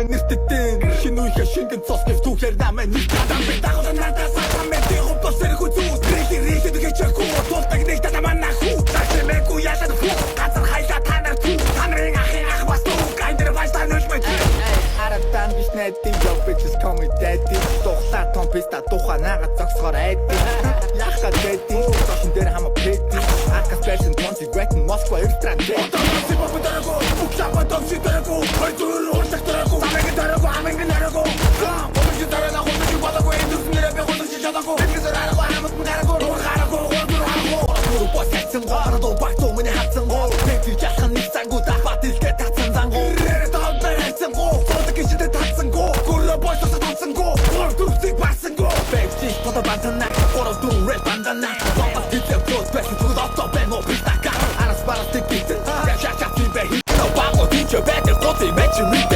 намайг нэртдэн шинэ үеийн шингэн цус гэв түүхээр намайг нэртдэн би дагуулсан надаас хамт хөвдөл сэрхүү зүс рэлэд гэчэхгүй тулдаг нэг танаа наху тачмэку яшаад хүү газар хайлаа танаар түү танарын ахын ах бас түү гайдэр баштаа нүлмэт харатан биш найдын yo bitches call me daddy тухлаа том писта туханага зогсохоор айдын яхаа daddy шин дээр хама пэти акас person тонси грэкэн москва эртран дэт Дорого, уксапа томси дорого, хайдур урсак дорого, аминг дорого, аминг дорого. Помнишь дорого, ходишь в воду, идешь в небе, ходишь в чадаку. Ты дорого, аминг дорого, дорого, дорого. Посетим городу, бахту мне хатсан гол. Ты яхан не сангуда, батилке татсан зангу. Рэдал беретсан го, фотоки шиде татсан го. Кура бойса татсан го, гордурсик бассан го. Бэйти, фото бантана, фото ду рэп бандана. Баба титэ фот, бэйти тудото бэмо пистака. Арас барас тикитэн, я шачат. Teacher, better, don't they mention me?